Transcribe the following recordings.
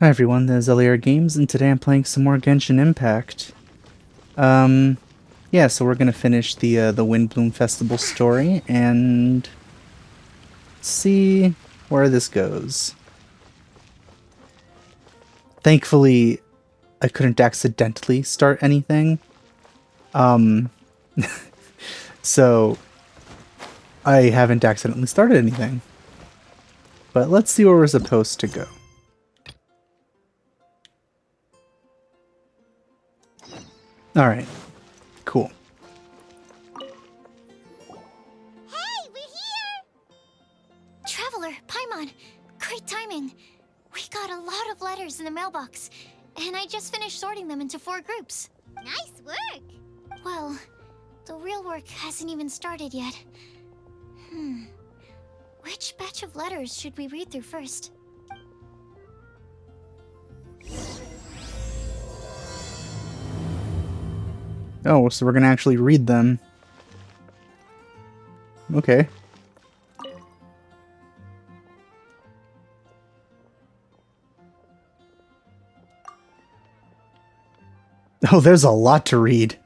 Hi everyone, this is LAR Games, and today I'm playing some more Genshin Impact. Um, yeah, so we're gonna finish the Windblume Festival story and see where this goes. Thankfully, I couldn't accidentally start anything, um, so I haven't accidentally started anything. But let's see where we're supposed to go. Alright, cool. Hey, we're here! Traveler, Paimon, great timing. We got a lot of letters in the mailbox, and I just finished sorting them into 4 groups. Nice work! Well, the real work hasn't even started yet. Which batch of letters should we read through first? Oh, so we're gonna actually read them. Okay. Oh, there's a lot to read.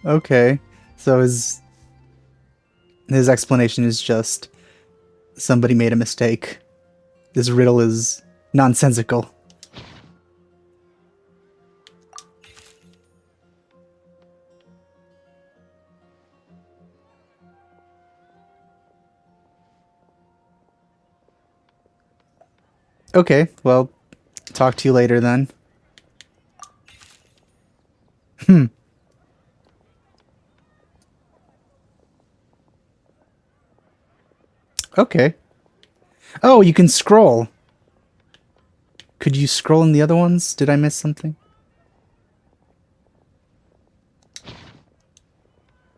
Okay. So his explanation is just somebody made a mistake. This riddle is nonsensical. Okay, well, talk to you later then. Hmm. Okay. Oh, you can scroll. Could you scroll in the other ones? Did I miss something?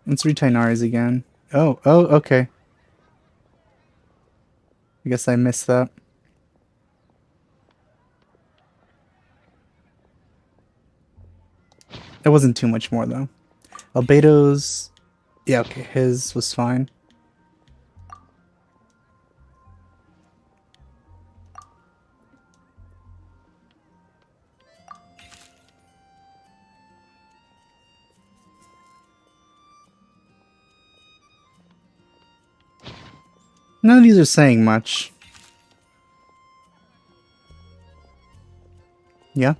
Let's read Tainari's again. Oh, okay. I guess I missed that. It wasn't too much more, though. Albedo's... Yeah, okay, his was fine. None of these are saying much. Yeah?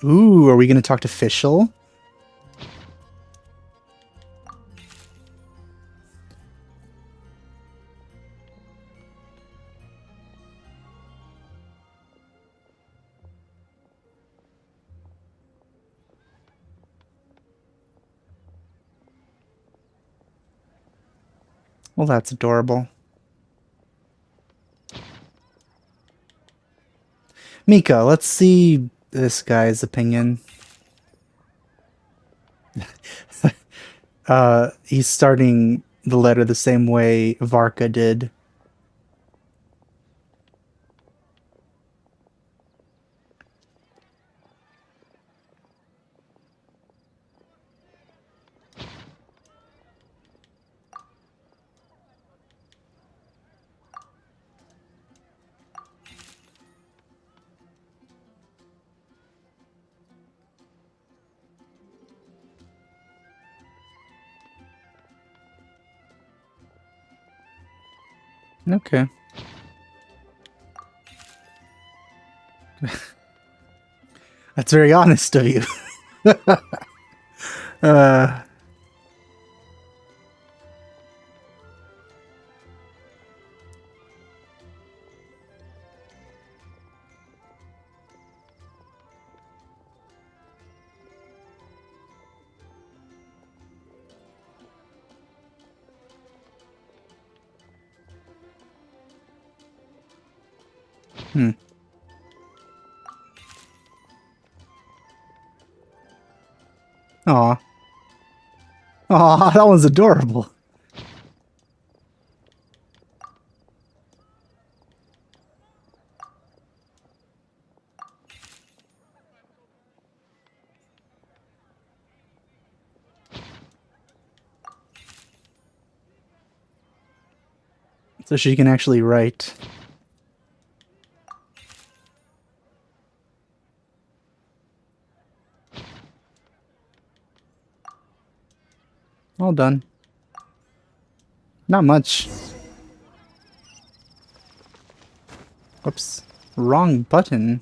Ooh, are we gonna talk to Fischl? Well, that's adorable. Mika, let's see this guy's opinion. He's starting the letter the same way Varka did. Okay. That's very honest of you. uh, hmm. Aw. Aw, that one's adorable. So she can actually write. All done. Not much. Whoops. Wrong button.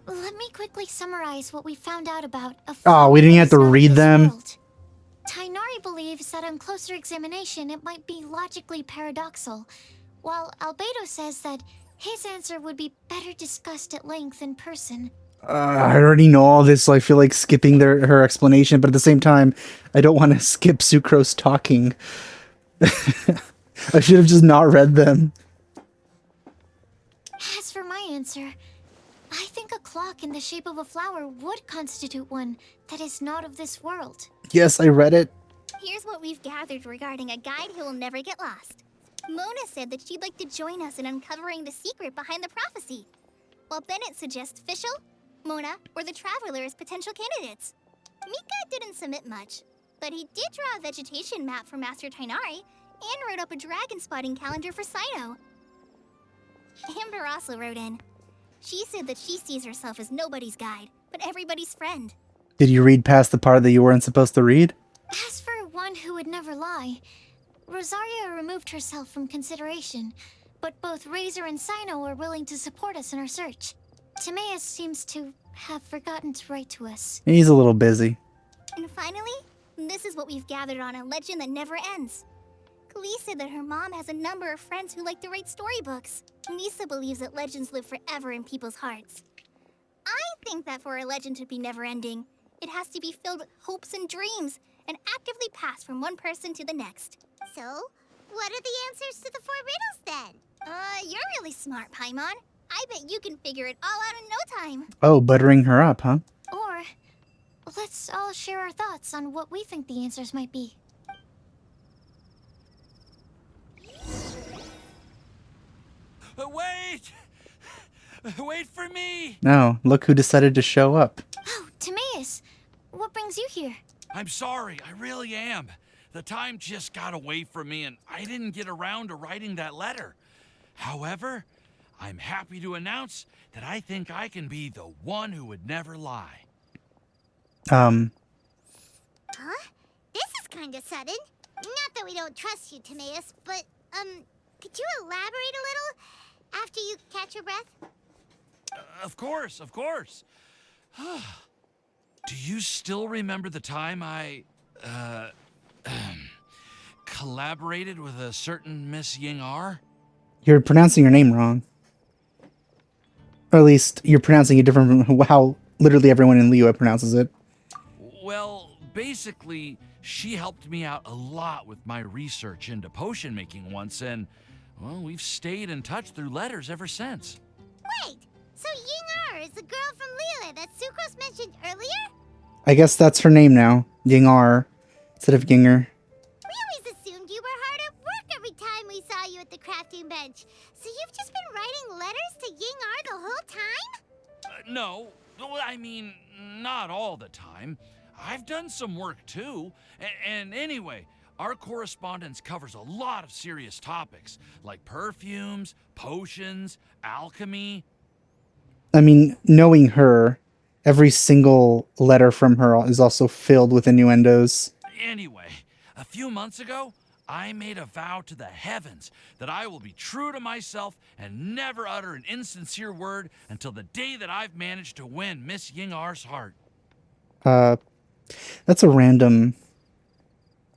Let me quickly summarize what we found out about a Oh, we didn't have to flower that is read not of this them? world. Tainari believes that on closer examination it might be logically paradoxal, while Albedo says that his answer would be better discussed at length in person. I already know all this, so I feel like skipping her explanation, but at the same time, I don't want to skip Sucrose talking. I should have just not read them. As for my answer, I think a clock in the shape of a flower would constitute one that is not of this world. Yes, I read it. Here's what we've gathered regarding a guide who will never get lost. Mona said that she'd like to join us in uncovering the secret behind the prophecy, while Bennett suggests Fischl, Mona, or the Traveler as potential candidates. Mika didn't submit much, but he did draw a vegetation map for Master Tainari and wrote up a dragon spotting calendar for Sino. Amber also wrote in. She said that she sees herself as nobody's guide, but everybody's friend. Did you read past the part that you weren't supposed to read? As for one who would never lie, Rosaria removed herself from consideration, but both Razor and Sino are willing to support us in our search. Timaeus seems to have forgotten to write to us. He's a little busy. And finally, this is what we've gathered on a legend that never ends. Klee said that her mom has a number of friends who like to write storybooks. Misa believes that legends live forever in people's hearts. I think that for a legend to be never-ending, it has to be filled with hopes and dreams, and actively passed from one person to the next. So, what are the answers to the 4 riddles then? You're really smart, Paimon. I bet you can figure it all out in no time. Oh, buttering her up, huh? Or, let's all share our thoughts on what we think the answers might be. Wait! Wait for me! No, look who decided to show up. Oh, Timaeus, what brings you here? I'm sorry, I really am. The time just got away from me and I didn't get around to writing that letter. However, I'm happy to announce that I think I can be the one who would never lie. Huh? This is kinda sudden. Not that we don't trust you, Timaeus, but, could you elaborate a little after you catch your breath? Of course, of course. Do you still remember the time I, collaborated with a certain Miss Ying-ar? You're pronouncing your name wrong. Or at least you're pronouncing it different from how literally everyone in Liyue pronounces it. Well, basically, she helped me out a lot with my research into potion making once, and, well, we've stayed in touch through letters ever since. Wait, so Ying-ar is the girl from Liyue that Sucrose mentioned earlier? I guess that's her name now. Ying-ar instead of Yinger. We always assumed you were hard at work every time we saw you at the crafting bench. So you've just been writing letters to Ying-ar the whole time? No, well, I mean, not all the time. I've done some work too. And anyway, our correspondence covers a lot of serious topics, like perfumes, potions, alchemy. I mean, knowing her, every single letter from her is also filled with innuendos. Anyway, a few months ago, I made a vow to the heavens that I will be true to myself and never utter an insincere word until the day that I've managed to win Miss Ying-ar's heart. That's a random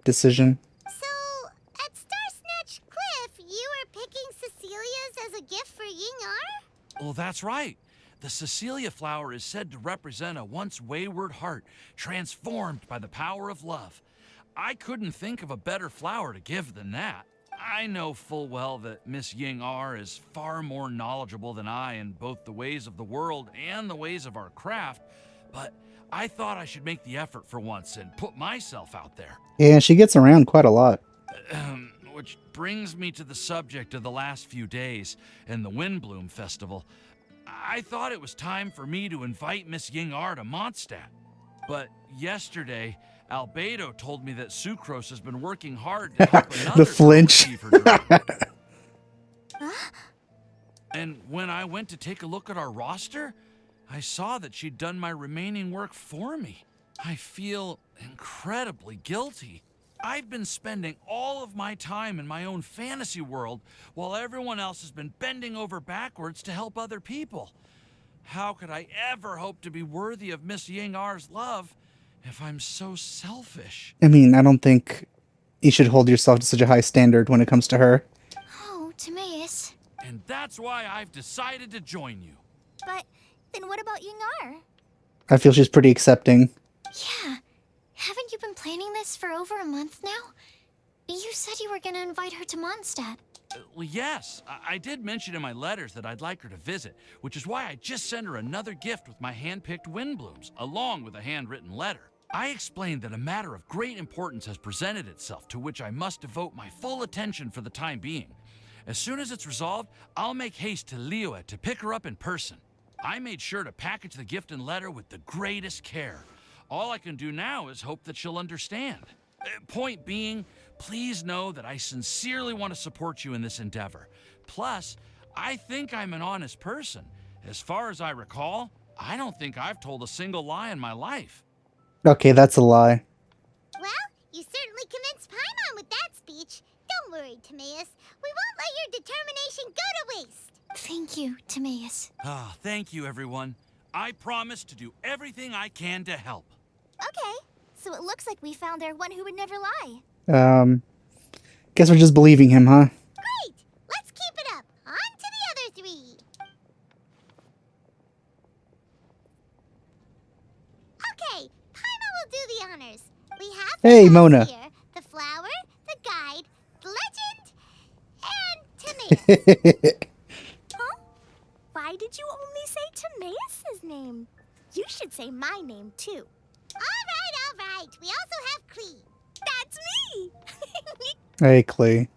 decision. So, at Star Snatch Cliff, you were picking Cecilia's as a gift for Ying-ar? Well, that's right. The Cecilia flower is said to represent a once wayward heart, transformed by the power of love. I couldn't think of a better flower to give than that. I know full well that Miss Ying-ar is far more knowledgeable than I in both the ways of the world and the ways of our craft, but I thought I should make the effort for once and put myself out there. Yeah, she gets around quite a lot. Which brings me to the subject of the last few days and the Windblume Festival. I thought it was time for me to invite Miss Ying-ar to Mondstadt. But yesterday, Albedo told me that Sucrose has been working hard to help another flinch. receive her dream. And when I went to take a look at our roster, I saw that she'd done my remaining work for me. I feel incredibly guilty. I've been spending all of my time in my own fantasy world while everyone else has been bending over backwards to help other people. How could I ever hope to be worthy of Miss Yingar's love if I'm so selfish? I mean, I don't think you should hold yourself to such a high standard when it comes to her. Oh, Timaeus. And that's why I've decided to join you. But then what about Yingar? I feel she's pretty accepting. Yeah. Haven't you been planning this for over a month now? You said you were gonna invite her to Mondstadt. Well, yes, I did mention in my letters that I'd like her to visit, which is why I just sent her another gift with my hand-picked Windblooms, along with a handwritten letter. I explained that a matter of great importance has presented itself, to which I must devote my full attention for the time being. As soon as it's resolved, I'll make haste to Liyue to pick her up in person. I made sure to package the gift and letter with the greatest care. All I can do now is hope that she'll understand. Point being, please know that I sincerely want to support you in this endeavor. Plus, I think I'm an honest person. As far as I recall, I don't think I've told a single lie in my life. Okay, that's a lie. Well, you certainly convinced Paimon with that speech. Don't worry, Timaeus. We won't let your determination go to waste. Thank you, Timaeus. Ah, thank you, everyone. I promise to do everything I can to help. Okay, so it looks like we found our one who would never lie. Guess we're just believing him, huh? Great! Let's keep it up. On to the other three. Okay, Paimon will do the honors. We have the Hey, house Mona. here, the flower, the guide, the legend, and Timaeus. Huh? Why did you only say Timaeus' name? You should say my name, too. All right. We also have Klee. That's me! Hey, Klee.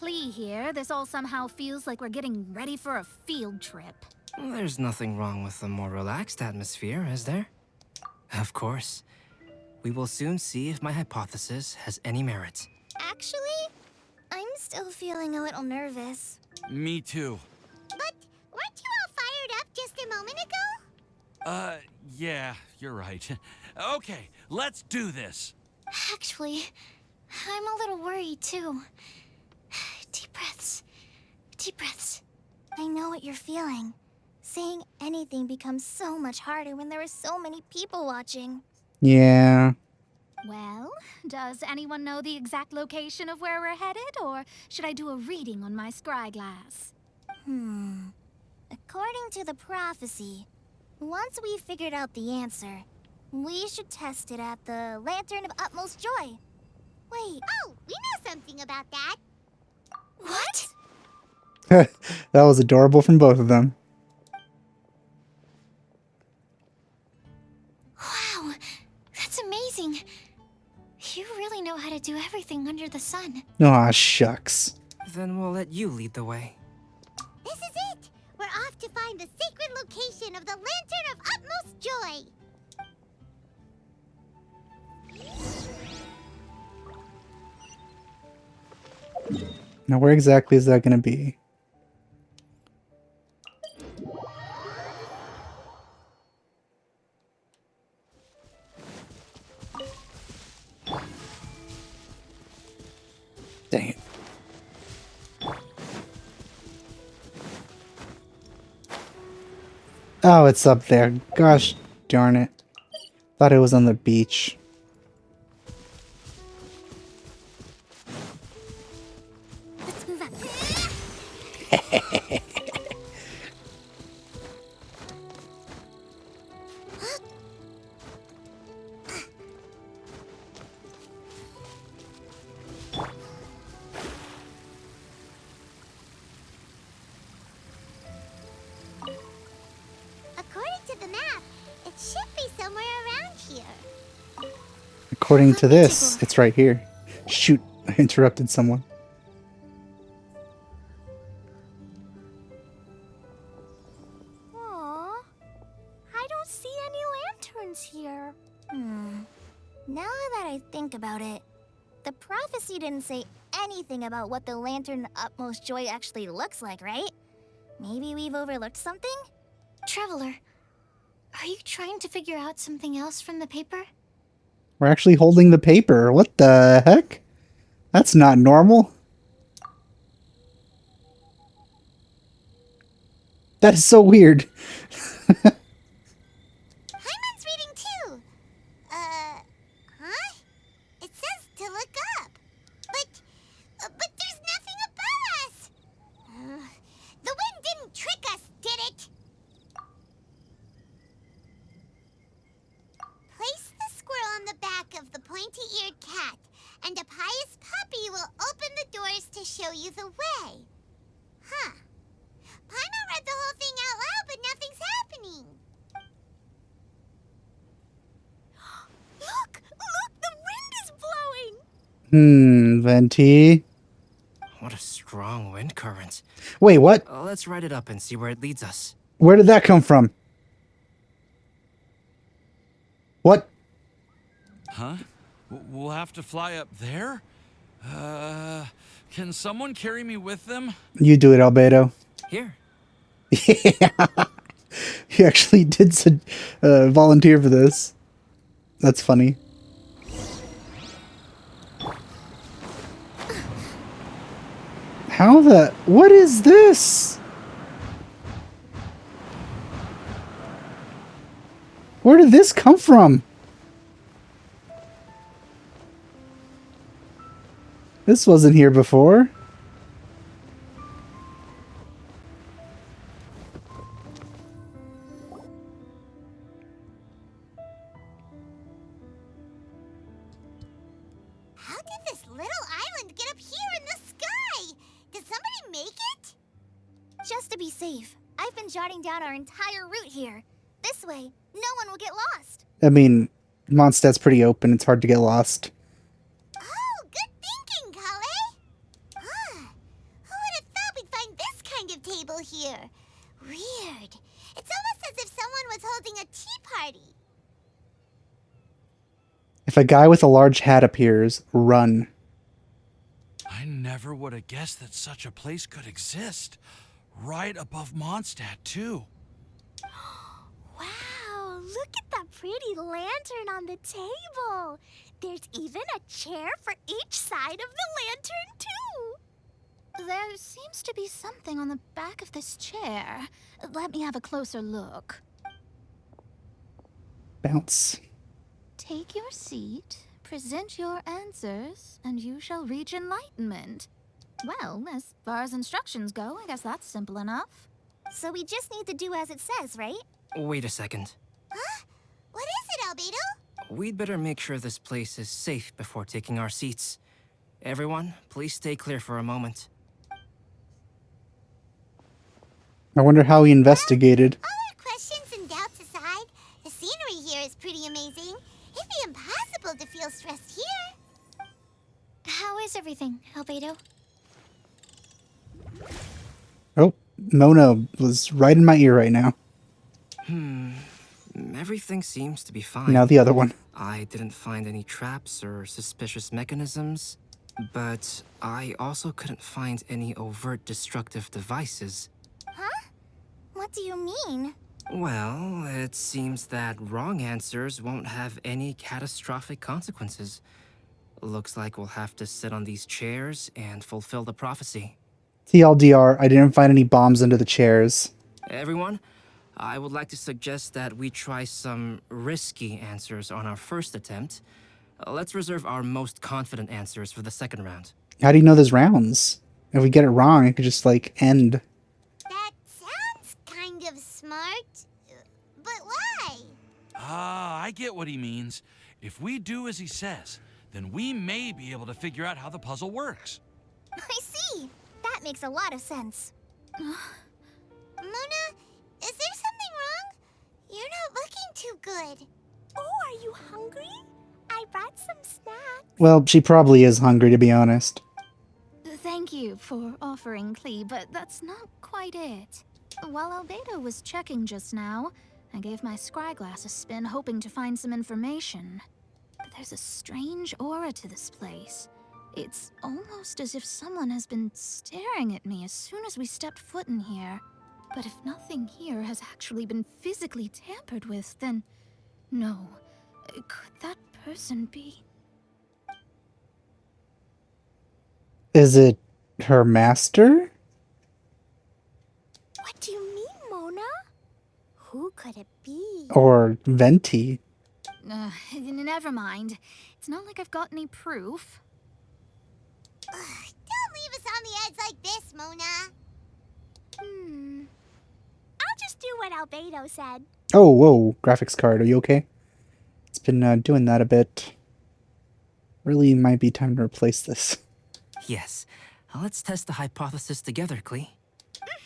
Klee here, this all somehow feels like we're getting ready for a field trip. There's nothing wrong with a more relaxed atmosphere, is there? Of course. We will soon see if my hypothesis has any merit. Actually, I'm still feeling a little nervous. Me too. But weren't you all fired up just a moment ago? Yeah, you're right. Okay, let's do this. Actually, I'm a little worried too. Deep breaths. Deep breaths. I know what you're feeling. Saying anything becomes so much harder when there are so many people watching. Yeah. Well, does anyone know the exact location of where we're headed, or should I do a reading on my scryglass? According to the prophecy, once we figured out the answer, we should test it at the Lantern of Utmost Joy. Wait, Oh, we know something about that. What? That was adorable from both of them. Wow, that's amazing. You really know how to do everything under the sun. Aw, shucks. Then we'll let you lead the way. This is it. We're off to find the sacred location of the Lantern of Utmost Joy. Now, where exactly is that going to be? Dang it. Oh, it's up there. Gosh darn it. Thought it was on the beach. let's move up. According to the map, it should be somewhere around here. According to this, it's right here. Shoot, I interrupted someone. Aw, I don't see any lanterns here. Now that I think about it, the prophecy didn't say anything about what the Lantern Utmost Joy actually looks like, right? Maybe we've overlooked something? Traveler, are you trying to figure out something else from the paper? We're actually holding the paper. What the heck? That's not normal. That is so weird. Paimon's reading too. Huh? It says to look up. But there's nothing above us. The wind didn't trick us, did it? Place the squirrel on the back of the pointy-eared cat, and a pious puppy will open the doors to show you the way. Huh. Paimon read the whole thing out loud, but nothing's happening. Look! Look! The wind is blowing! Venti. What a strong wind current. Wait, what? Let's ride it up and see where it leads us. Where did that come from? What? Huh? We'll have to fly up there? Can someone carry me with them? You do it, Albedo. Here. Yeah. You actually did volunteer for this. That's funny. How the... What is this? Where did this come from? This wasn't here before. How did this little island get up here in the sky? Did somebody make it? Just to be safe, I've been jotting down our entire route here. This way, no one will get lost. I mean, Mondstadt's pretty open. It's hard to get lost. Oh, good thinking, Klee. Huh. Who would have thought we'd find this kind of table here? Weird. It's almost as if someone was holding a tea party. If a guy with a large hat appears, run. I never would have guessed that such a place could exist. Right above Mondstadt, too. Wow, look at that pretty lantern on the table. There's even a chair for each side of the lantern, too. There seems to be something on the back of this chair. Let me have a closer look. Bounce. Take your seat, present your answers, and you shall reach enlightenment. Well, as far as instructions go, I guess that's simple enough. So we just need to do as it says, right? Wait a second. Huh? What is it, Albedo? We'd better make sure this place is safe before taking our seats. Everyone, please stay clear for a moment. I wonder how he investigated. All our questions and doubts aside, the scenery here is pretty amazing. It'd be impossible to feel stressed here. How is everything, Albedo? Oh, Mona was right in my ear right now. Everything seems to be fine. Now the other one. I didn't find any traps or suspicious mechanisms, but I also couldn't find any overt destructive devices. What do you mean? Well, it seems that wrong answers won't have any catastrophic consequences. Looks like we'll have to sit on these chairs and fulfill the prophecy. TLDR, I didn't find any bombs under the chairs. Everyone, I would like to suggest that we try some risky answers on our first attempt. Let's reserve our most confident answers for the second round. How do you know there's rounds? If we get it wrong, it could just, like, end. That sounds kind of smart. But why? Ah, I get what he means. If we do as he says, then we may be able to figure out how the puzzle works. I see. That makes a lot of sense. Mona, is there something wrong? You're not looking too good. Oh, are you hungry? I brought some snacks. Well, she probably is hungry, to be honest. Thank you for offering, Klee, but that's not quite it. While Albedo was checking just now, I gave my scryglass a spin hoping to find some information. but there's a strange aura to this place. It's almost as if someone has been staring at me as soon as we stepped foot in here. But if nothing here has actually been physically tampered with, then no. Could that person be? Is it her master? What do you mean, Mona? Who could it be? Or Venti? Never mind. It's not like I've got any proof. Don't leave us on the edge like this, Mona. I'll just do what Albedo said. Oh, whoa, graphics card, are you okay? It's been doing that a bit. Really might be time to replace this. Yes. Let's test the hypothesis together, Klee.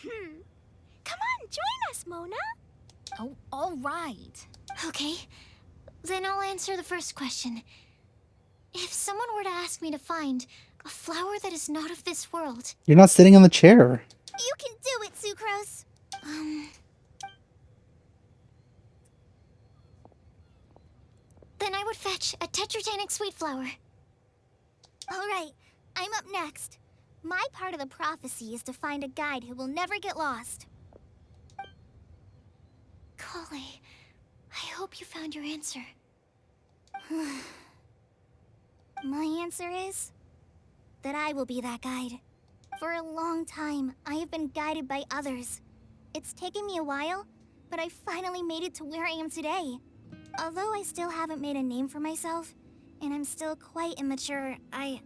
Come on, join us, Mona. Oh, all right. Okay, then I'll answer the first question. If someone were to ask me to find a flower that is not of this world, You're not sitting on the chair. You can do it, Sucrose. then I would fetch a tetragenic sweet flower. All right, I'm up next. My part of the prophecy is to find a guide who will never get lost. Klee, I hope you found your answer. My answer is that I will be that guide. For a long time, I have been guided by others. It's taken me a while, but I finally made it to where I am today. Although I still haven't made a name for myself, and I'm still quite immature, I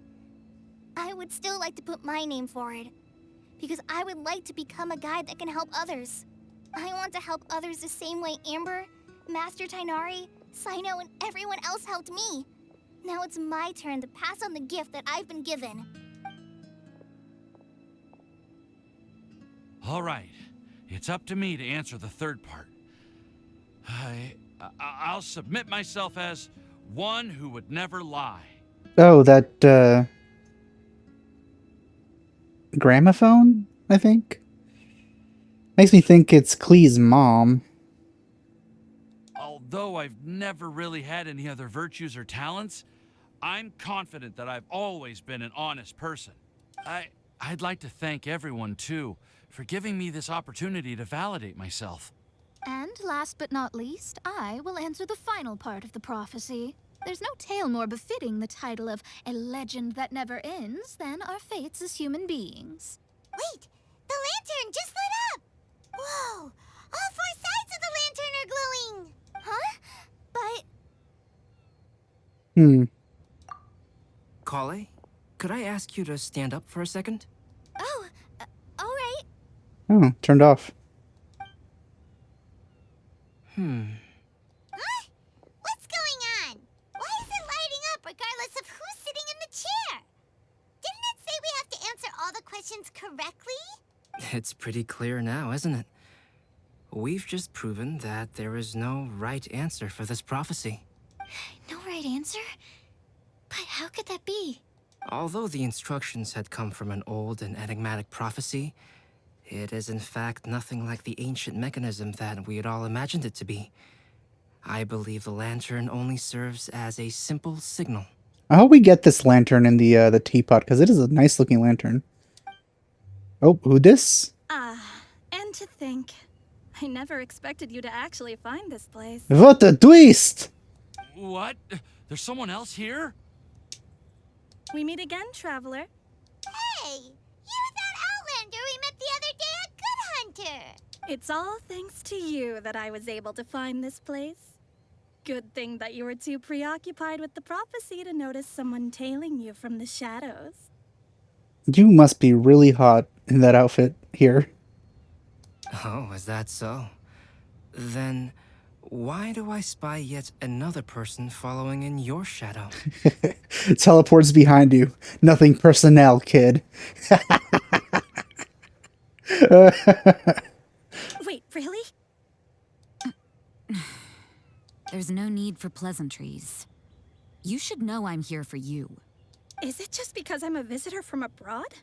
would still like to put my name forward. Because I would like to become a guide that can help others. I want to help others the same way Amber, Master Tainari, Sino, and everyone else helped me. Now it's my turn to pass on the gift that I've been given. All right. It's up to me to answer the third part. I'll submit myself as one who would never lie. Oh, that, gramophone, I think? Makes me think it's Klee's mom. Although I've never really had any other virtues or talents, I'm confident that I've always been an honest person. I'd like to thank everyone, too, for giving me this opportunity to validate myself. And last but not least, I will answer the final part of the prophecy. There's no tale more befitting the title of a legend that never ends than our fates as human beings. Wait, the lantern just lit up! Whoa, all four sides of the lantern are glowing! Huh? But Klee, could I ask you to stand up for a second? oh, all right. Oh, turned off. Huh? What's going on? Why is it lighting up regardless of who's sitting in the chair? Didn't it say we have to answer all the questions correctly? It's pretty clear now, isn't it? We've just proven that there is no right answer for this prophecy. No right answer? But how could that be? Although the instructions had come from an old and enigmatic prophecy, it is in fact nothing like the ancient mechanism that we had all imagined it to be. I believe the lantern only serves as a simple signal. I hope we get this lantern in the teapot, because it is a nice looking lantern. Oh, who this? And to think, I never expected you to actually find this place. What a twist! What? There's someone else here? We meet again, traveler. Hey, you're that Outlander we met the other day at Good Hunter! It's all thanks to you that I was able to find this place. Good thing that you were too preoccupied with the prophecy to notice someone tailing you from the shadows. You must be really hot in that outfit here. Oh, is that so? Then, why do I spy yet another person following in your shadow? Teleports behind you. Nothing personnel, kid. Wait, really? There's no need for pleasantries. You should know I'm here for you. Is it just because I'm a visitor from abroad?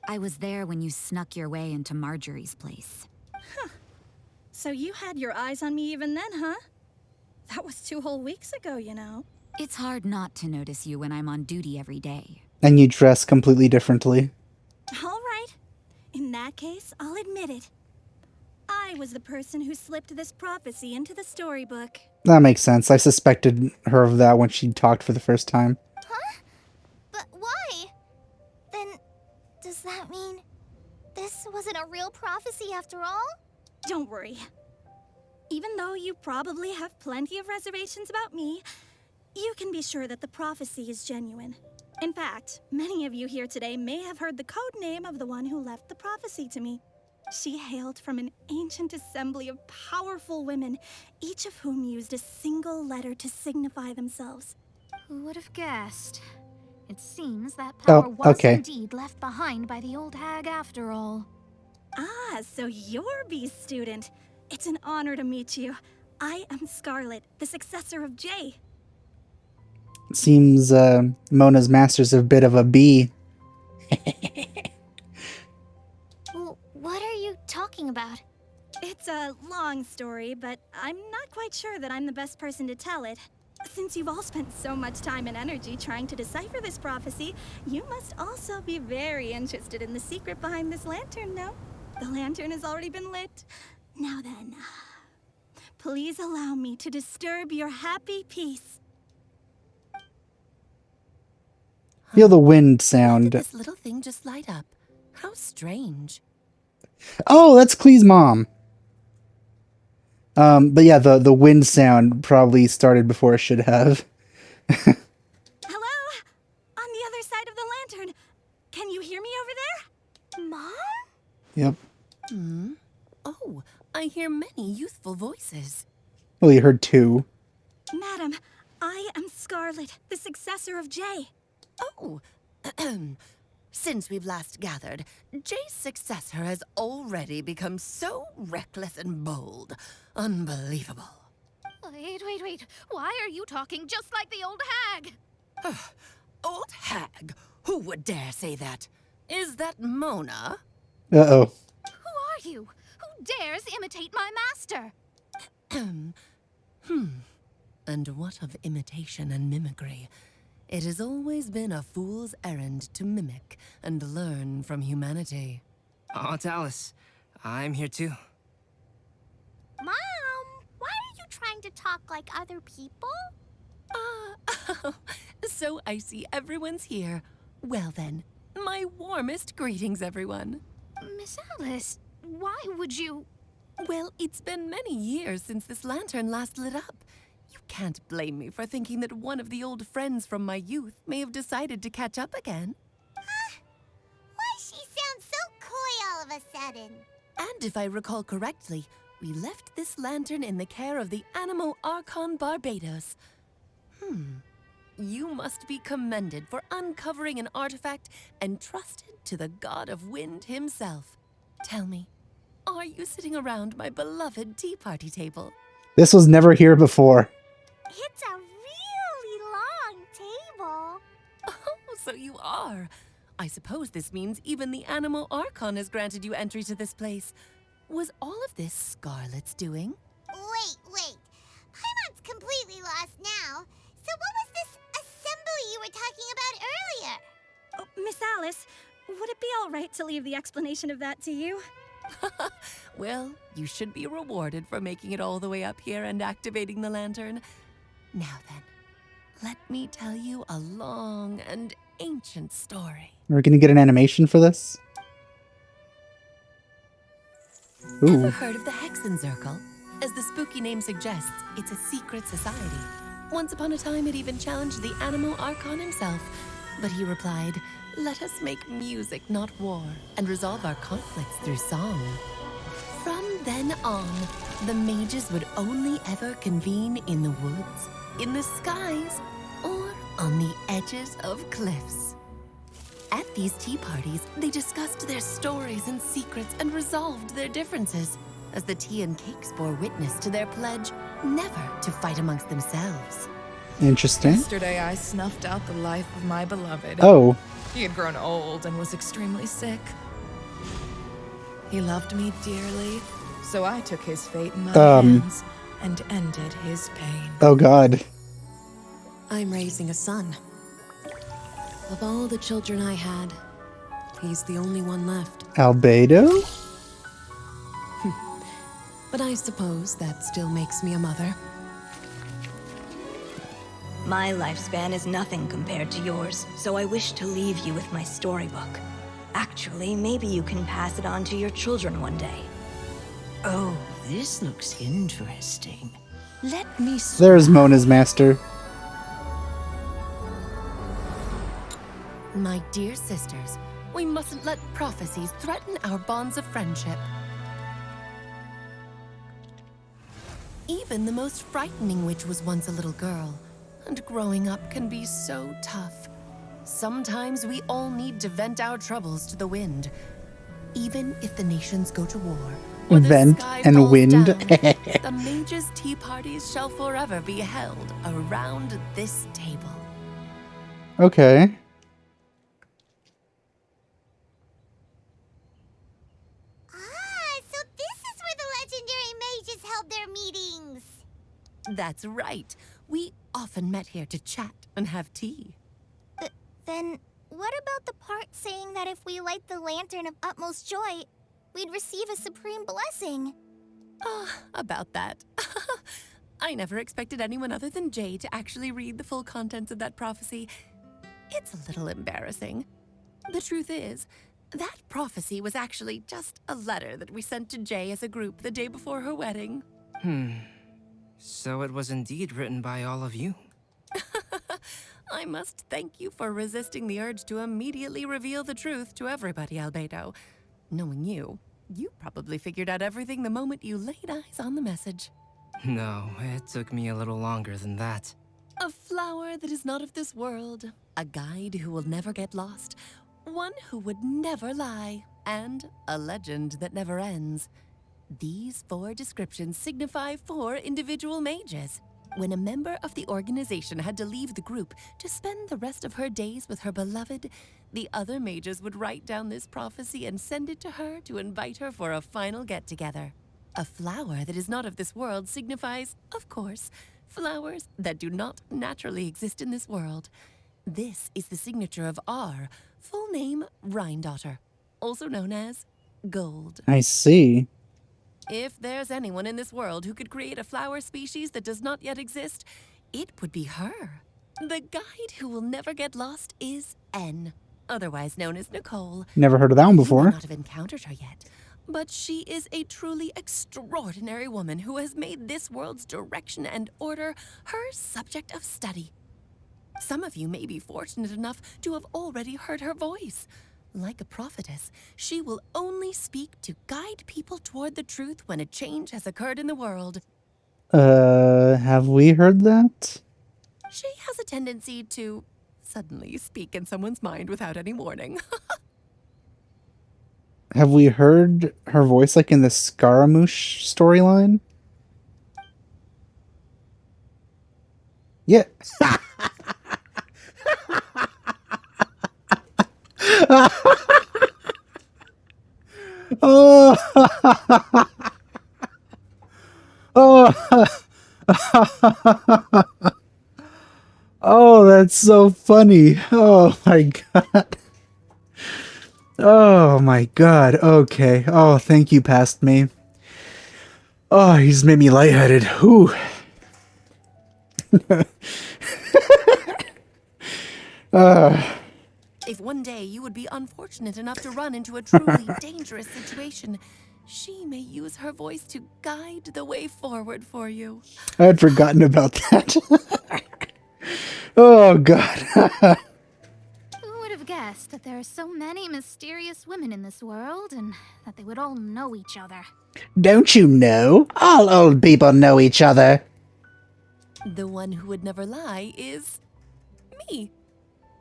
I was there when you snuck your way into Marjorie's place. So you had your eyes on me even then, huh? That was 2 whole weeks ago, you know. It's hard not to notice you when I'm on duty every day. And you dress completely differently. All right. In that case, I'll admit it. I was the person who slipped this prophecy into the storybook. That makes sense. I suspected her of that when she talked for the first time. Huh? But why? Then, does that mean this wasn't a real prophecy after all? Don't worry. Even though you probably have plenty of reservations about me, you can be sure that the prophecy is genuine. In fact, many of you here today may have heard the code name of the one who left the prophecy to me. She hailed from an ancient assembly of powerful women, each of whom used a single letter to signify themselves. Who would have guessed? It seems that power was okay. indeed left behind by the old hag after all. Ah, so you're B's student. It's an honor to meet you. I am Scarlet, the successor of Jay. Seems Mona's master's a bit of a bee. Well, what are you talking about? It's a long story, but I'm not quite sure that I'm the best person to tell it. Since you've all spent so much time and energy trying to decipher this prophecy, you must also be very interested in the secret behind this lantern, no? The lantern has already been lit. Now then, please allow me to disturb your happy peace. Feel the wind Did sound. this little thing just light up? How strange. Oh, that's Klee's mom. But yeah, the wind sound probably started before it should have. Hello? On the other side of the lantern. Can you hear me over there? Mom? Yep. Oh, I hear many youthful voices. Well, you heard two. Madam, I am Scarlet, the successor of Jay. Oh, since we've last gathered, Jay's successor has already become so reckless and bold. Unbelievable. Wait. Why are you talking just like the old hag? Old hag? Who would dare say that? Is that Mona? Uh-oh. Who are you? Who dares imitate my master? And what of imitation and mimicry? It has always been a fool's errand to mimic and learn from humanity. Oh, it's Alice. I'm here too. Mom, why are you trying to talk like other people? So I see everyone's here. Well then, my warmest greetings, everyone. Miss Alice, why would you... Well, it's been many years since this lantern last lit up. You can't blame me for thinking that one of the old friends from my youth may have decided to catch up again. Why she sounds so coy all of a sudden? And if I recall correctly, we left this lantern in the care of the Animo Archon Barbados. You must be commended for uncovering an artifact entrusted to the god of wind himself. Tell me, are you sitting around my beloved tea party table? This was never here before. It's a really long table. Oh, so you are. I suppose this means even the Animo Archon has granted you entry to this place. Was all of this Scarlet's doing? Wait. Paimon's completely lost now. So what was this assembly you were talking about earlier? Oh, Miss Alice, would it be all right to leave the explanation of that to you? Well, you should be rewarded for making it all the way up here and activating the lantern. Now then, let me tell you a long and ancient story. We're gonna get an animation for this? Ever Ooh. heard of the Hexenzirkel? As the spooky name suggests, it's a secret society. Once upon a time, it even challenged the Animo Archon himself. But he replied, "Let us make music, not war, and resolve our conflicts through song." From then on, the mages would only ever convene in the woods, in the skies, or on the edges of cliffs. At these tea parties, they discussed their stories and secrets and resolved their differences, as the tea and cakes bore witness to their pledge never to fight amongst themselves. Interesting. Yesterday, I snuffed out the life of my beloved. Oh. He had grown old and was extremely sick. He loved me dearly, so I took his fate in my hands and ended his pain. Oh god. I'm raising a son. Of all the children I had, he's the only one left. Albedo? But I suppose that still makes me a mother. My lifespan is nothing compared to yours, so I wish to leave you with my storybook. Actually, maybe you can pass it on to your children one day. Oh, this looks interesting. Let me see. There's Mona's master. My dear sisters, we mustn't let prophecies threaten our bonds of friendship. Even the most frightening witch was once a little girl, and growing up can be so tough. Sometimes we all need to vent our troubles to the wind, even if the nations go to war. Or the Vent sky and falls wind. down, the mages' tea parties shall forever be held around this table. Okay. Ah, so this is where the legendary mages held their meetings. That's right. We often met here to chat and have tea. Then, what about the part saying that if we light the lantern of utmost joy, we'd receive a supreme blessing? About that. I never expected anyone other than Jay to actually read the full contents of that prophecy. It's a little embarrassing. The truth is, that prophecy was actually just a letter that we sent to Jay as a group the day before her wedding. So it was indeed written by all of you. I must thank you for resisting the urge to immediately reveal the truth to everybody, Albedo. Knowing you, you probably figured out everything the moment you laid eyes on the message. No, it took me a little longer than that. A flower that is not of this world, a guide who will never get lost, one who would never lie, and a legend that never ends. These 4 descriptions signify 4 individual mages. When a member of the organization had to leave the group to spend the rest of her days with her beloved, the other mages would write down this prophecy and send it to her to invite her for a final get-together. A flower that is not of this world signifies, of course, flowers that do not naturally exist in this world. This is the signature of our full name, Rhindaughter, also known as Gold. I see. If there's anyone in this world who could create a flower species that does not yet exist, it would be her. The guide who will never get lost is N, otherwise known as Nicole. Never heard of that one You before. may not have encountered her yet, but she is a truly extraordinary woman who has made this world's direction and order her subject of study. Some of you may be fortunate enough to have already heard her voice. Like a prophetess, she will only speak to guide people toward the truth when a change has occurred in the world. Have we heard that? She has a tendency to suddenly speak in someone's mind without any warning. Have we heard her voice like in the Scaramouche storyline? Yeah. Oh. Oh. Oh, that's so funny. Oh my god. Oh my god. Okay. Oh, thank you, past me. Oh, he's made me lightheaded. Whew. If one day you would be unfortunate enough to run into a truly dangerous situation, she may use her voice to guide the way forward for you. I had forgotten about that. Oh god. Who would have guessed that there are so many mysterious women in this world and that they would all know each other? Don't you know? All old people know each other. The one who would never lie is me.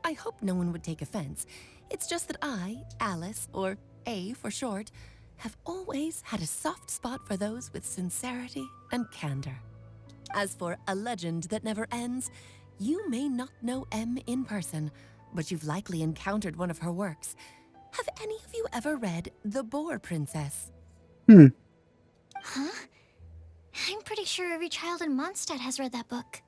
I hope no one would take offense. It's just that I, Alice, or A for short, have always had a soft spot for those with sincerity and candor. As for a legend that never ends, you may not know M in person, but you've likely encountered one of her works. Have any of you ever read The Boar Princess? Huh? I'm pretty sure every child in Mondstadt has read that book.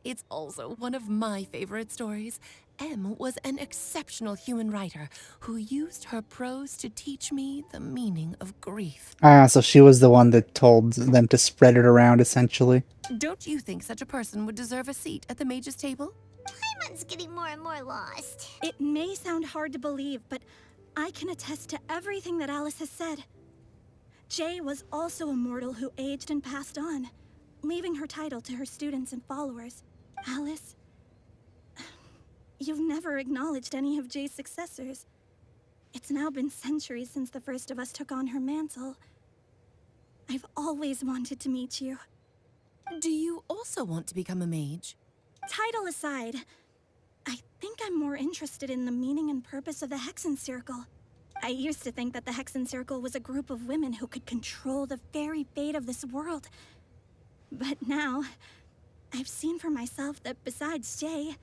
It's also one of my favorite stories. Em was an exceptional human writer who used her prose to teach me the meaning of grief. Ah, so she was the one that told them to spread it around, essentially. Don't you think such a person would deserve a seat at the mage's table? Paimon's getting more and more lost. It may sound hard to believe, but I can attest to everything that Alice has said. Jay was also a mortal who aged and passed on, leaving her title to her students and followers. Alice, you've never acknowledged any of Jay's successors. It's now been centuries since the first of us took on her mantle. I've always wanted to meet you. Do you also want to become a mage? Title aside, I think I'm more interested in the meaning and purpose of the Hexen Circle. I used to think that the Hexen Circle was a group of women who could control the very fate of this world. But now, I've seen for myself that besides Jay,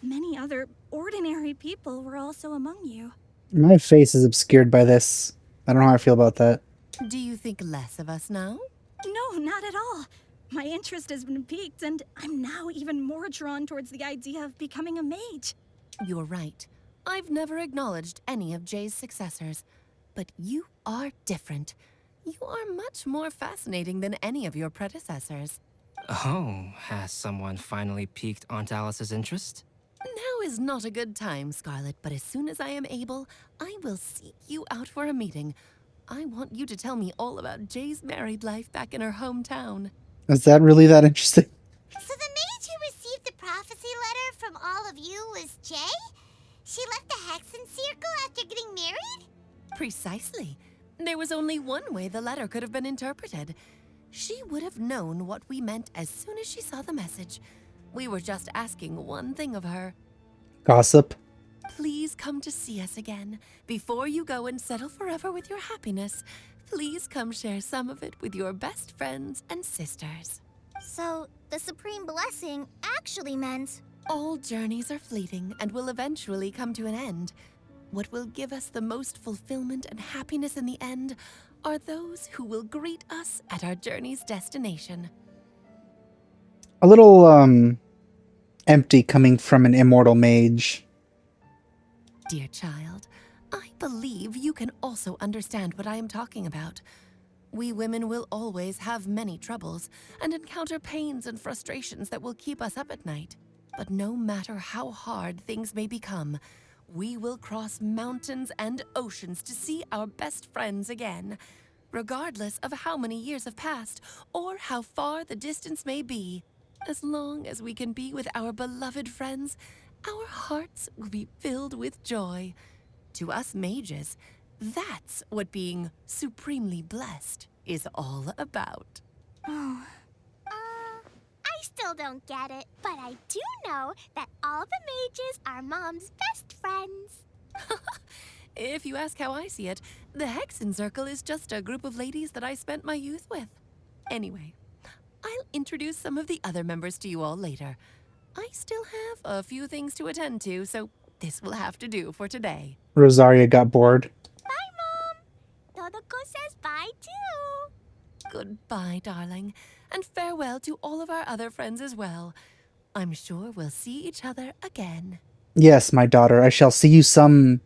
many other ordinary people were also among you. My face is obscured by this. I don't know how I feel about that. Do you think less of us now? No, not at all. My interest has been piqued, and I'm now even more drawn towards the idea of becoming a mage. You're right. I've never acknowledged any of Jay's successors, but you are different. You are much more fascinating than any of your predecessors. Oh, has someone finally piqued Aunt Alice's interest? Now is not a good time, Scarlet, but as soon as I am able, I will seek you out for a meeting. I want you to tell me all about Jay's married life back in her hometown. Is that really that interesting? So the mage who received the prophecy letter from all of you was Jay? She left the Hexen Circle after getting married? Precisely. There was only one way the letter could have been interpreted. She would have known what we meant as soon as she saw the message. We were just asking one thing of her. Gossip. Please come to see us again. Before you go and settle forever with your happiness, please come share some of it with your best friends and sisters. So, the Supreme Blessing actually meant... All journeys are fleeting and will eventually come to an end. What will give us the most fulfillment and happiness in the end are those who will greet us at our journey's destination. A little, empty coming from an immortal mage. Dear child, I believe you can also understand what I am talking about. We women will always have many troubles and encounter pains and frustrations that will keep us up at night. But no matter how hard things may become, we will cross mountains and oceans to see our best friends again, regardless of how many years have passed or how far the distance may be. As long as we can be with our beloved friends, our hearts will be filled with joy. To us mages, that's what being supremely blessed is all about. I still don't get it, but I do know that all the mages are Mom's best friends. If you ask how I see it, the Hexen Circle is just a group of ladies that I spent my youth with. Anyway, I'll introduce some of the other members to you all later. I still have a few things to attend to, so this will have to do for today. Rosaria got bored. Bye, Mom. Todoko says bye, too. Goodbye, darling, and farewell to all of our other friends as well. I'm sure we'll see each other again. Yes, my daughter, I shall see you some,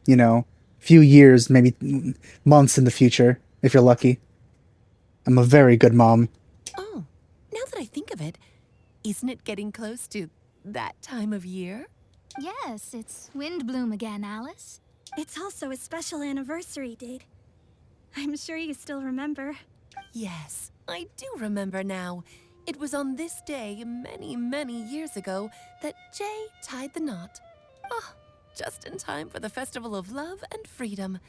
few years, maybe months in the future, if you're lucky. I'm a very good mom. Oh, now that I think of it, isn't it getting close to that time of year? Yes, it's Windblume again, Alice. It's also a special anniversary date. I'm sure you still remember. Yes, I do remember now. It was on this day many, many years ago that Jay tied the knot. Ah, just in time for the Festival of Love and Freedom.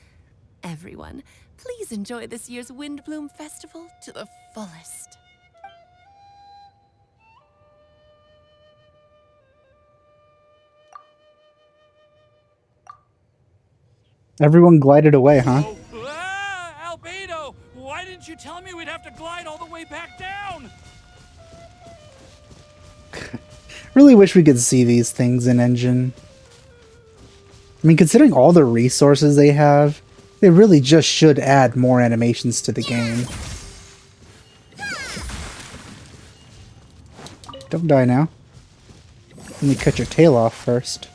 Everyone, please enjoy this year's Windblume Festival to the fullest. Everyone glided away, huh? Albedo! Why didn't you tell me we'd have to glide all the way back down? Really wish we could see these things in Engine. I mean, considering all the resources they have, they really just should add more animations to the game. Don't die now. Let me cut your tail off first.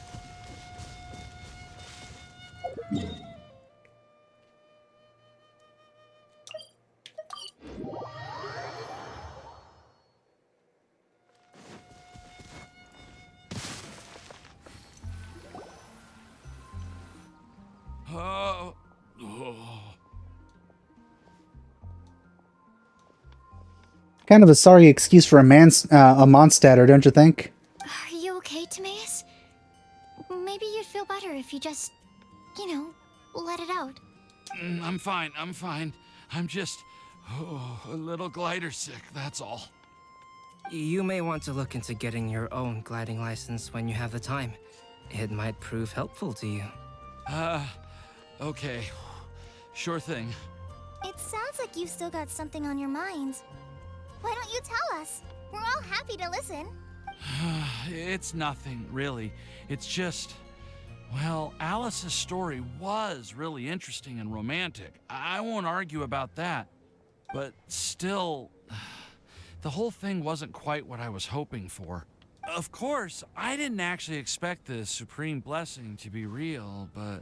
Oh. Kind of a sorry excuse for a Mondstatter, don't you think? Are you okay, Timaeus? Maybe you'd feel better if you just, you know, let it out. I'm fine, I'm fine. I'm just a little glider sick, that's all. You may want to look into getting your own gliding license when you have the time. It might prove helpful to you. Okay. Sure thing. It sounds like you've still got something on your mind. Why don't you tell us? We're all happy to listen. It's nothing, really. It's just... Well, Alice's story was really interesting and romantic. I won't argue about that. But still, the whole thing wasn't quite what I was hoping for. Of course, I didn't actually expect the supreme blessing to be real, but...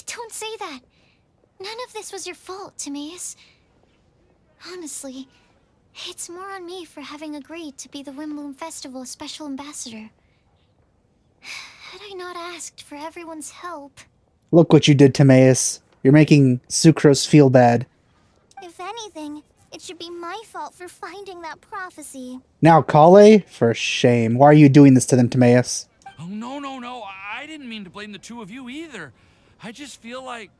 Don't say that. None of this was your fault, Timaeus. Honestly, it's more on me for having agreed to be the Windblume Festival's special ambassador. Had I not asked for everyone's help... Look what you did, Timaeus. You're making Sucrose feel bad. If anything, it should be my fault for finding that prophecy. Now, Klee? For shame. Why are you doing this to them, Timaeus? Oh, no, no, no. I didn't mean to blame the two of you either. I just feel like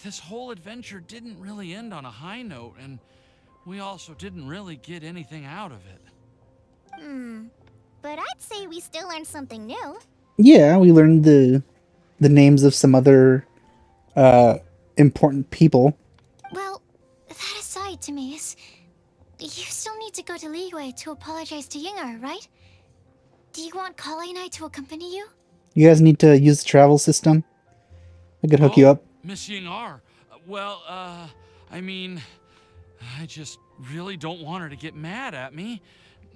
this whole adventure didn't really end on a high note, and we also didn't really get anything out of it. But I'd say we still learned something new. Yeah, we learned the names of some other important people. Well, that aside, Timaeus, you still need to go to Liyue to apologize to Yingar, right? Do you want Klee and I to accompany you? You guys need to use the travel system. I could hook you up. Miss Yingar. Well, I mean, I just really don't want her to get mad at me.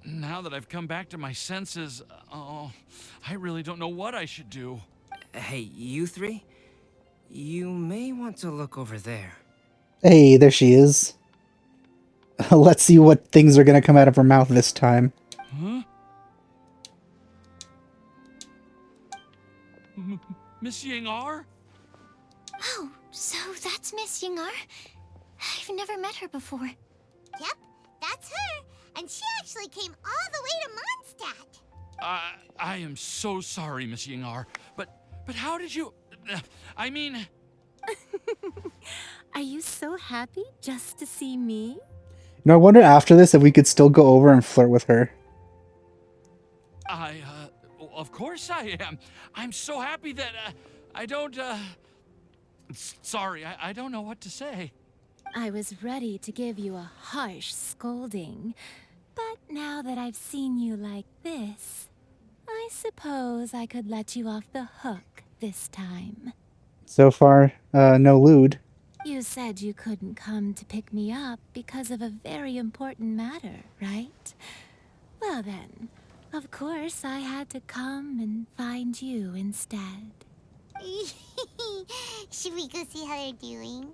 Now that I've come back to my senses, I really don't know what I should do. Hey, you three? You may want to look over there. Hey, there she is. Let's see what things are gonna come out of her mouth this time. Huh? Miss Yingar? Oh, so that's Miss Yingar? I've never met her before. Yep, that's her. And she actually came all the way to Mondstadt. I am so sorry, Miss Yingar. But how did you... I mean... Are you so happy just to see me? You know, I wonder after this if we could still go over and flirt with her. Of course I am. I'm so happy that, I don't, Sorry, I don't know what to say. I was ready to give you a harsh scolding, but now that I've seen you like this, I suppose I could let you off the hook this time. So far, no lewd. You said you couldn't come to pick me up because of a very important matter, right? Well then, of course I had to come and find you instead. Should we go see how they're doing?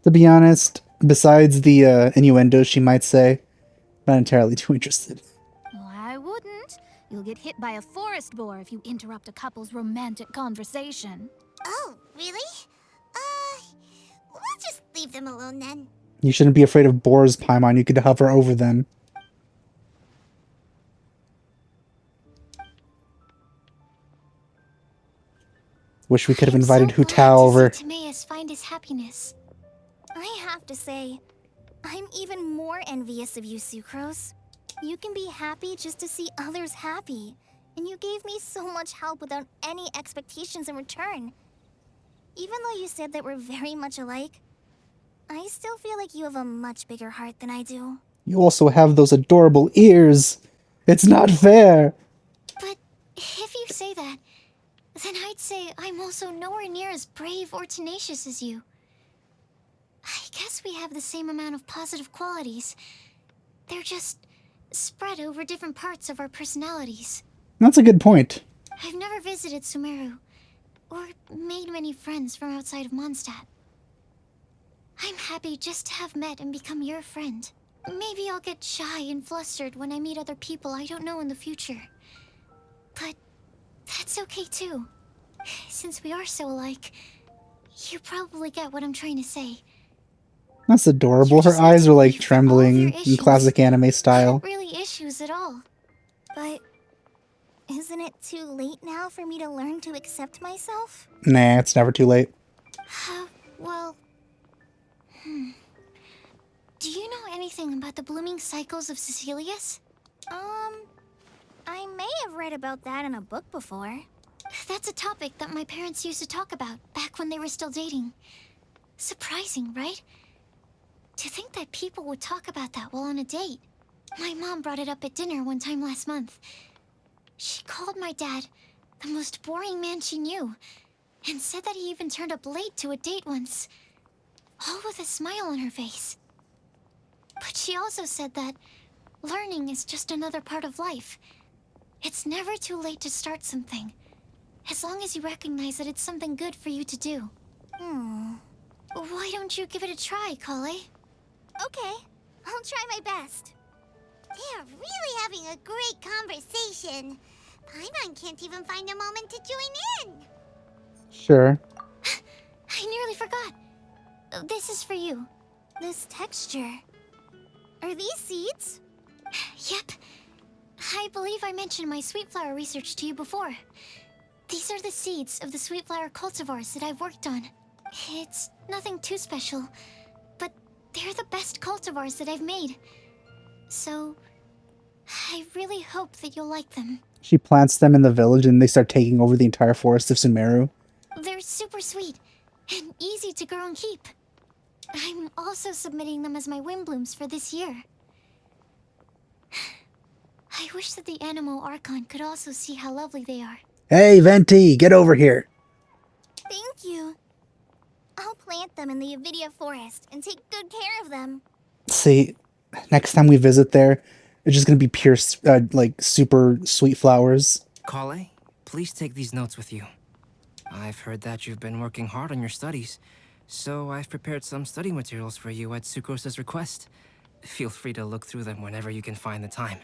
To be honest, besides the innuendos she might say, not entirely too interested. Well, I wouldn't. You'll get hit by a forest boar if you interrupt a couple's romantic conversation. Oh, really? We'll just leave them alone then. You shouldn't be afraid of boars, Paimon. You could hover over them. Wish we could have invited I'm so Hu glad Tao to over. see Timaeus find his happiness. I have to say, I'm even more envious of you, Sucrose. You can be happy just to see others happy, and you gave me so much help without any expectations in return. Even though you said that we're very much alike, I still feel like you have a much bigger heart than I do. You also have those adorable ears. It's not fair. But if you say that, then I'd say I'm also nowhere near as brave or tenacious as you. I guess we have the same amount of positive qualities. They're just spread over different parts of our personalities. That's a good point. I've never visited Sumeru, or made many friends from outside of Mondstadt. I'm happy just to have met and become your friend. Maybe I'll get shy and flustered when I meet other people I don't know in the future. But that's okay too. Since we are so alike, you probably get what I'm trying to say. That's adorable. Her eyes are like trembling in classic anime style. Not really issues at all. But isn't it too late now for me to learn to accept myself? Nah, it's never too late. Well... Do you know anything about the blooming cycles of Cecilius? I may have read about that in a book before. That's a topic that my parents used to talk about back when they were still dating. Surprising, right? To think that people would talk about that while on a date. My mom brought it up at dinner one time last month. She called my dad the most boring man she knew, and said that he even turned up late to a date once, all with a smile on her face. But she also said that learning is just another part of life. It's never too late to start something, as long as you recognize that it's something good for you to do. Why don't you give it a try, Klee? Okay, I'll try my best. They're really having a great conversation. Paimon can't even find a moment to join in. Sure. I nearly forgot. This is for you. This texture. Are these seeds? Yep. I believe I mentioned my sweet flower research to you before. These are the seeds of the sweet flower cultivars that I've worked on. It's nothing too special, but they're the best cultivars that I've made. So, I really hope that you'll like them. She plants them in the village and they start taking over the entire forest of Sumeru. They're super sweet and easy to grow and keep. I'm also submitting them as my Windblooms for this year. I wish that the Animo Archon could also see how lovely they are. Hey, Venti, get over here. Thank you. I'll plant them in the Avidia forest and take good care of them. See, next time we visit there, it's just gonna be pure, like, super sweet flowers. Klee, please take these notes with you. I've heard that you've been working hard on your studies, so I've prepared some study materials for you at Sucrose's request. Feel free to look through them whenever you can find the time.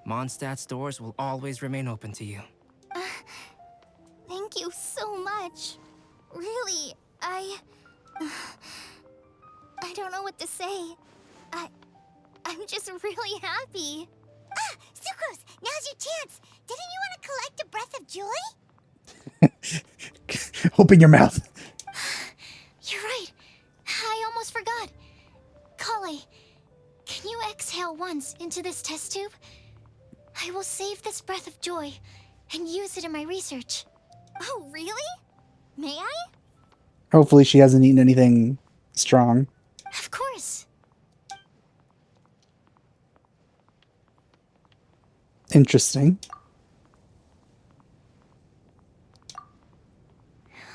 Mondstadt's doors will always remain open to you. Thank you so much. Really, I don't know what to say. I'm just really happy. Ah, Sucrose, now's your chance. Didn't you want to collect a breath of joy? Open your mouth. You're right. I almost forgot. Klee, can you exhale once into this test tube? I will save this breath of joy and use it in my research. Oh, really? May I? Hopefully she hasn't eaten anything strong. Of course. Interesting.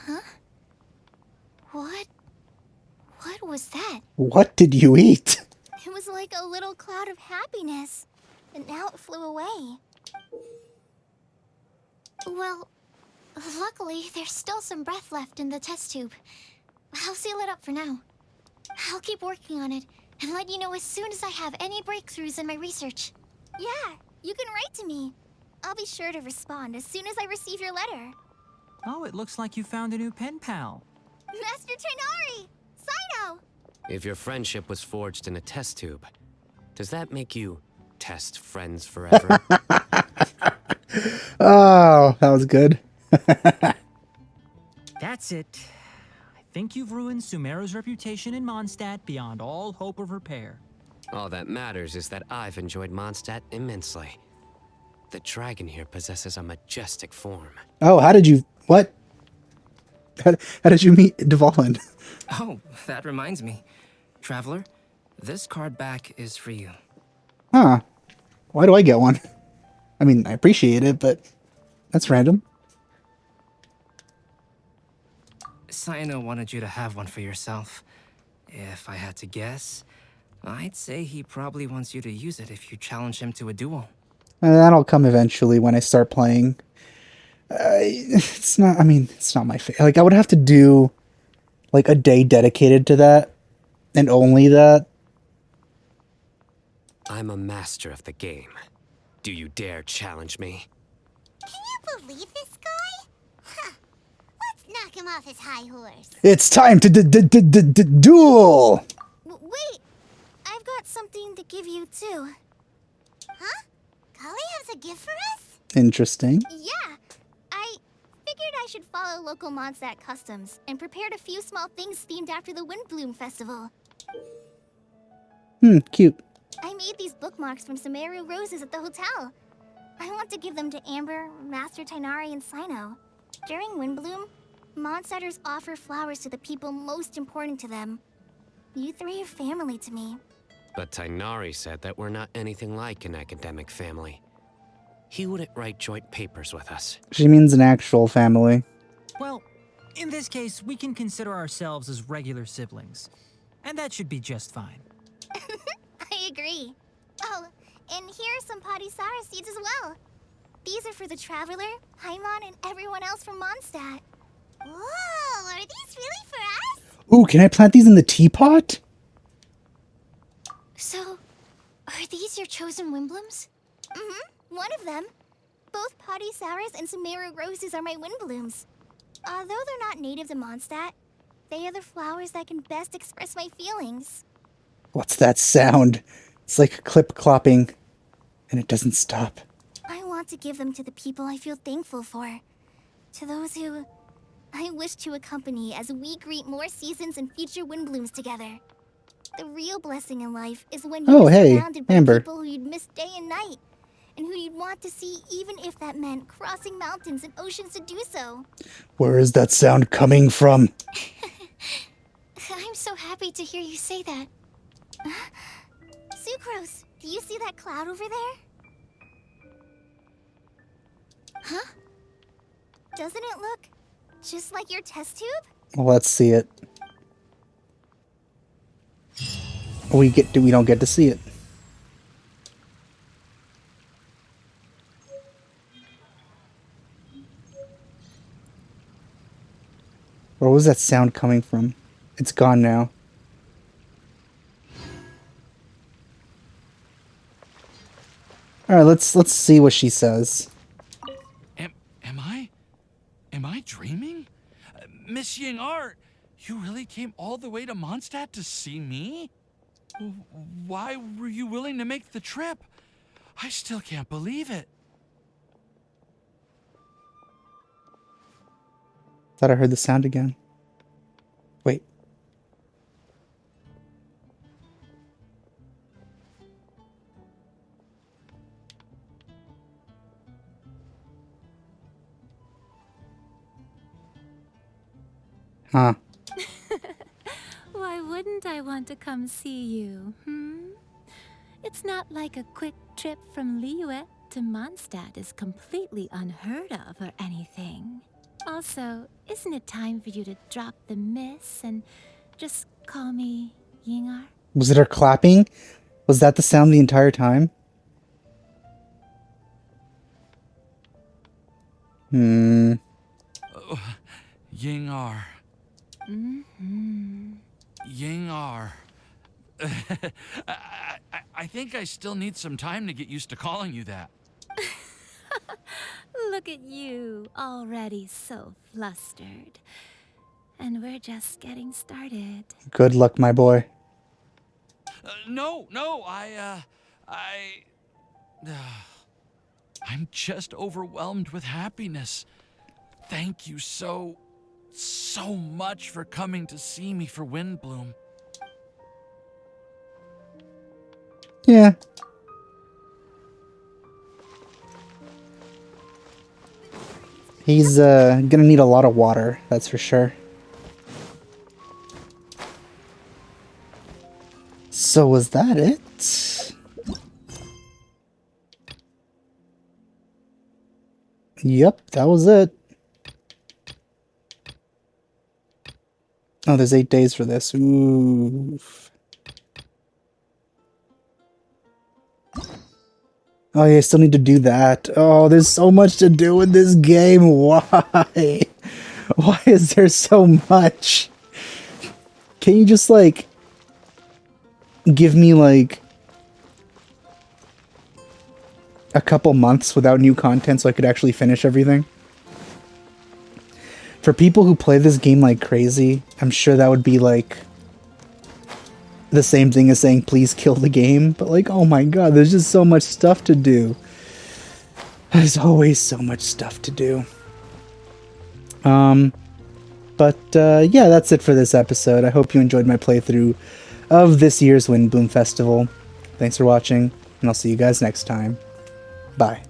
Huh? What was that? What did you eat? It was like a little cloud of happiness, and now it flew away. Well, luckily, there's still some breath left in the test tube. I'll seal it up for now. I'll keep working on it and let you know as soon as I have any breakthroughs in my research. Yeah, you can write to me. I'll be sure to respond as soon as I receive your letter. Oh, it looks like you found a new pen pal. Master Tighnari! Cyno! If your friendship was forged in a test tube, does that make you test friends forever? Oh, that was good. That's it. I think you've ruined Sumeru's reputation in Mondstadt beyond all hope of repair. All that matters is that I've enjoyed Mondstadt immensely. The dragon here possesses a majestic form. Oh, how did you... What? How did you meet Dvalin? Oh, that reminds me. Traveler, this card back is for you. Huh. Why do I get one? I mean, I appreciate it, but that's random. Cyno wanted you to have one for yourself. If I had to guess, I'd say he probably wants you to use it if you challenge him to a duel. That'll come eventually when I start playing. It's not, I mean, it's not my favorite. Like, I would have to do, like, a day dedicated to that, and only that. I'm a master of the game. Do you dare challenge me? Can you believe this guy? Huh. Let's knock him off his high horse. It's time to duel! Wait! I've got something to give you, too. Huh? Klee has a gift for us? Interesting. Yeah! I figured I should follow local Mondstadt customs and prepared a few small things themed after the Windblume festival. Cute. I made these bookmarks from Sumeru roses at the hotel. I want to give them to Amber, Master Tainari, and Sino. During Windblume, Mondstadters offer flowers to the people most important to them. You three are family to me. But Tainari said that we're not anything like an academic family. He wouldn't write joint papers with us. She means an actual family. Well, in this case, we can consider ourselves as regular siblings. And that should be just fine. I agree. Oh, and here are some Padisara seeds as well. These are for the Traveler, Paimon, and everyone else from Mondstadt. Whoa, are these really for us? Ooh, can I plant these in the teapot? So, are these your chosen Windblooms? Mm-hmm, one of them. Both Padisaras and Sumeru roses are my Windblooms. Although they're not native to Mondstadt, they are the flowers that can best express my feelings. What's that sound? It's like clip-clopping, and it doesn't stop. I want to give them to the people I feel thankful for. To those who I wish to accompany as we greet more seasons and future Windblooms together. The real blessing in life is when you're surrounded by Amber. people who you'd miss day and night, and who you'd want to see even if that meant crossing mountains and oceans to do so. Where is that sound coming from? I'm so happy to hear you say that. Sucrose, do you see that cloud over there? Huh? Doesn't it look just like your test tube? Well, let's see it. We don't get to see it. Where was that sound coming from? It's gone now. All right, let's see what she says. Am I dreaming? Miss Ying-ar, you really came all the way to Mondstadt to see me? Why were you willing to make the trip? I still can't believe it. Thought I heard the sound again. Wait. Huh. Why wouldn't I want to come see you, It's not like a quick trip from Liyue to Mondstadt is completely unheard of or anything. Also, isn't it time for you to drop the miss and just call me Ying-ar? Was it her clapping? Was that the sound the entire time? Ying-ar. Ying-ar. I think I still need some time to get used to calling you that. Look at you, already so flustered. And we're just getting started. Good luck, my boy. No, I'm just overwhelmed with happiness. Thank you so much for coming to see me for Windblume. Yeah. He's gonna need a lot of water, that's for sure. So was that it? Yep, that was it. Oh, there's 8 days for this. Ooh. Oh yeah, I still need to do that. Oh, there's so much to do in this game. Why? Why is there so much? Can you just, like, give me, like, a couple months without new content so I could actually finish everything? For people who play this game like crazy, I'm sure that would be, like, the same thing as saying, please kill the game. But, like, oh my god, there's just so much stuff to do. There's always so much stuff to do. Yeah, that's it for this episode. I hope you enjoyed my playthrough of this year's Windblume Festival. Thanks for watching, and I'll see you guys next time. Bye.